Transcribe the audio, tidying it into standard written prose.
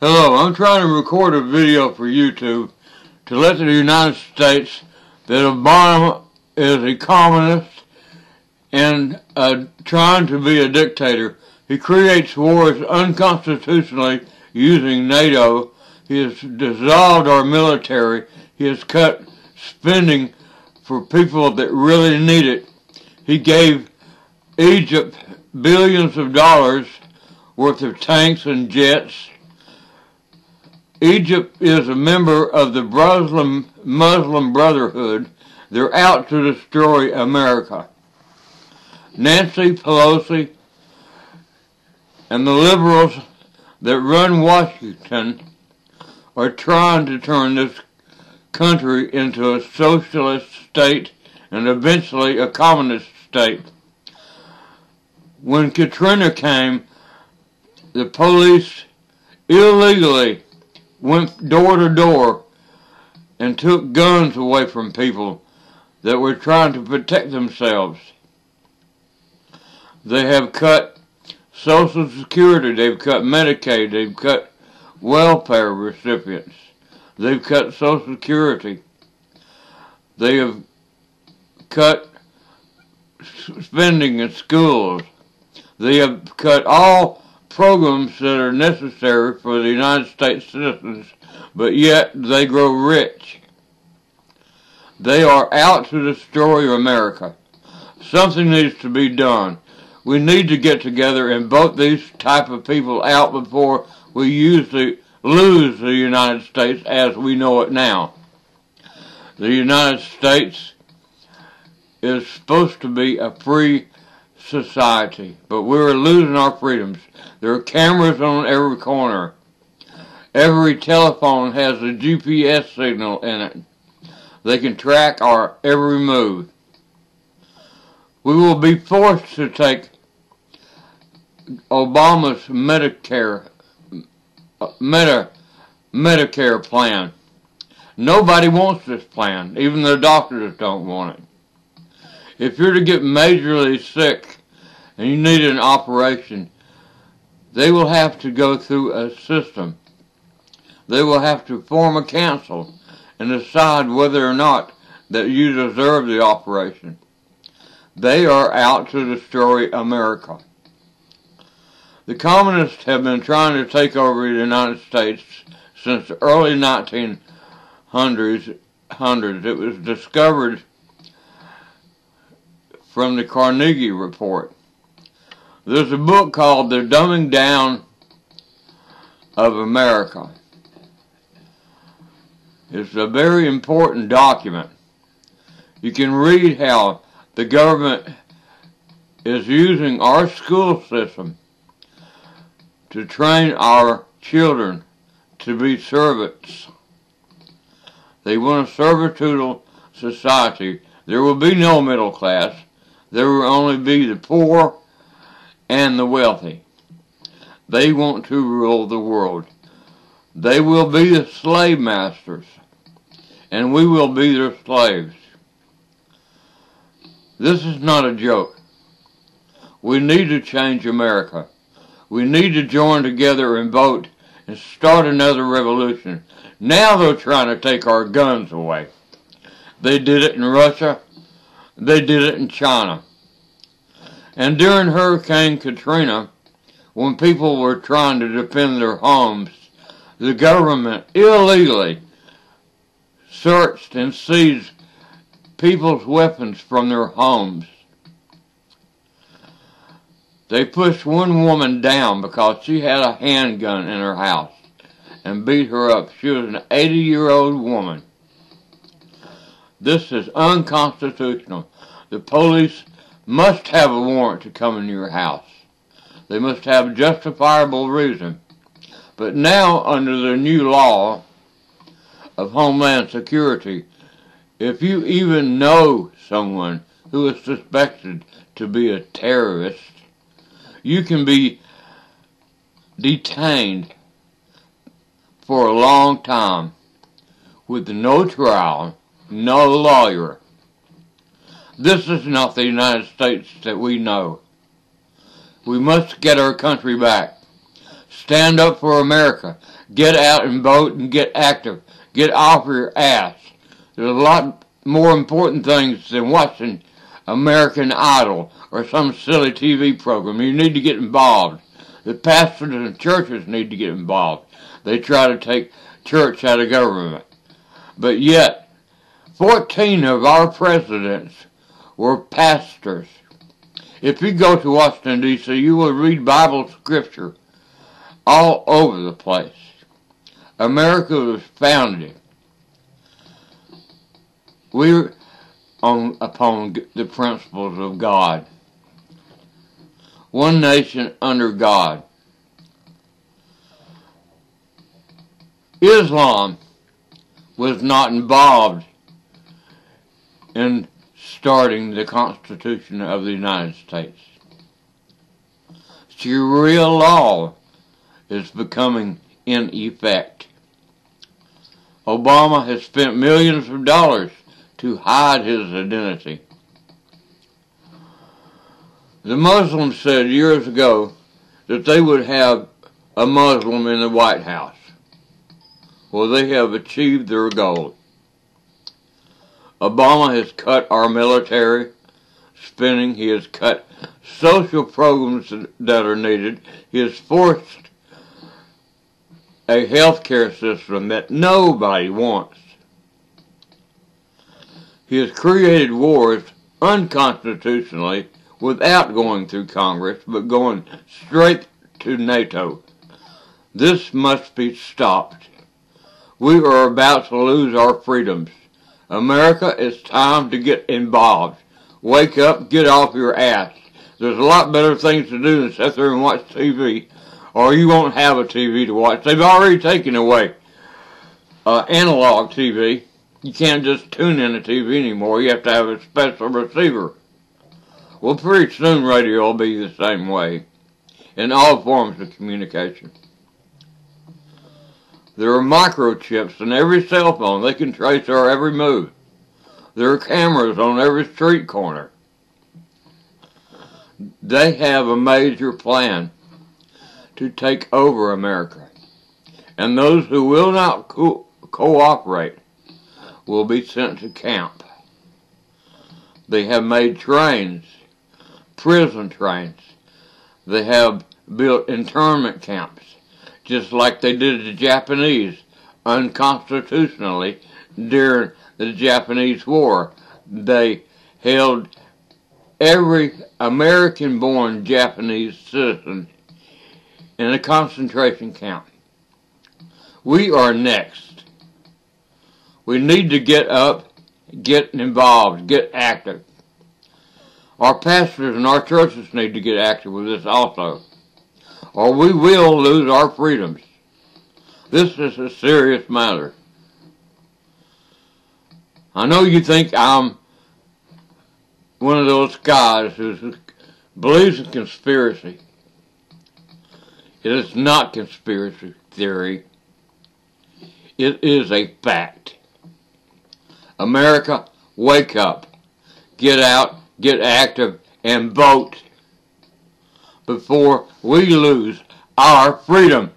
Hello, I'm trying to record a video for YouTube to let the United States that Obama is a communist and trying to be a dictator. He creates wars unconstitutionally using NATO. He has dissolved our military. He has cut spending for people that really need it. He gave Egypt billions of dollars worth of tanks and jets. Egypt is a member of the Muslim Brotherhood. They're out to destroy America. Nancy Pelosi and the liberals that run Washington are trying to turn this country into a socialist state and eventually a communist state. When Katrina came, the police illegally went door to door and took guns away from people that were trying to protect themselves. They have cut Social Security, they've cut Medicaid, they've cut welfare recipients, they've cut Social Security, they have cut spending in schools, they have cut all programs that are necessary for the United States citizens, but yet they grow rich. They are out to destroy America. Something needs to be done. We need to get together and vote these type of people out before we lose the United States as we know it now. The United States is supposed to be a free society, but we're losing our freedoms. There are cameras on every corner. Every telephone has a GPS signal in it. They can track our every move. We will be forced to take Obama's Medicare plan. Nobody wants this plan. Even the doctors don't want it. If you're to get majorly sick and you need an operation, they will have to go through a system. They will have to form a council and decide whether or not that you deserve the operation. They are out to destroy America. The communists have been trying to take over the United States since the early 1900s. It was discovered from the Carnegie Report. There's a book called The Dumbing Down of America. It's a very important document. You can read how the government is using our school system to train our children to be servants. They want a servitude society. There will be no middle class. There will only be the poor and the wealthy. They want to rule the world. They will be the slave masters, and we will be their slaves. This is not a joke. We need to change America. We need to join together and vote and start another revolution. Now they're trying to take our guns away. They did it in Russia. They did it in China. And during Hurricane Katrina, when people were trying to defend their homes, the government illegally searched and seized people's weapons from their homes. They pushed one woman down because she had a handgun in her house and beat her up. She was an 80-year-old woman. This is unconstitutional. The police must have a warrant to come into your house. They must have justifiable reason. But now, under the new law of Homeland Security, if you even know someone who is suspected to be a terrorist, you can be detained for a long time with no trial, no lawyer. This is not the United States that we know. We must get our country back. Stand up for America. Get out and vote and get active. Get off your ass. There's a lot more important things than watching American Idol or some silly TV program. You need to get involved. The pastors and churches need to get involved. They try to take church out of government. But yet, 14 of our presidents were pastors. If you go to Washington, D.C., you will read Bible scripture all over the place. America was founded upon the principles of God. One nation under God. Islam was not involved in starting the Constitution of the United States. Sharia law is becoming in effect. Obama has spent millions of dollars to hide his identity. The Muslims said years ago that they would have a Muslim in the White House. Well, they have achieved their goal. Obama has cut our military spending. He has cut social programs that are needed. He has forced a healthcare system that nobody wants. He has created wars unconstitutionally without going through Congress, but going straight to NATO. This must be stopped. We are about to lose our freedoms. America, it's time to get involved. Wake up, get off your ass. There's a lot better things to do than sit there and watch TV, or you won't have a TV to watch. They've already taken away analog TV. You can't just tune in a TV anymore. You have to have a special receiver. Well, pretty soon radio will be the same way in all forms of communication. There are microchips in every cell phone. They can trace our every move. There are cameras on every street corner. They have a major plan to take over America. And those who will not cooperate will be sent to camp. They have made trains, prison trains. They have built internment camps, just like they did the Japanese unconstitutionally during the Japanese War. They held every American-born Japanese citizen in a concentration camp. We are next. We need to get up, get involved, get active. Our pastors and our churches need to get active with this also, or we will lose our freedoms. This is a serious matter. I know you think I'm one of those guys who believes in conspiracy. It is not conspiracy theory. It is a fact. America, wake up. Get out, get active, and vote before we lose our freedom.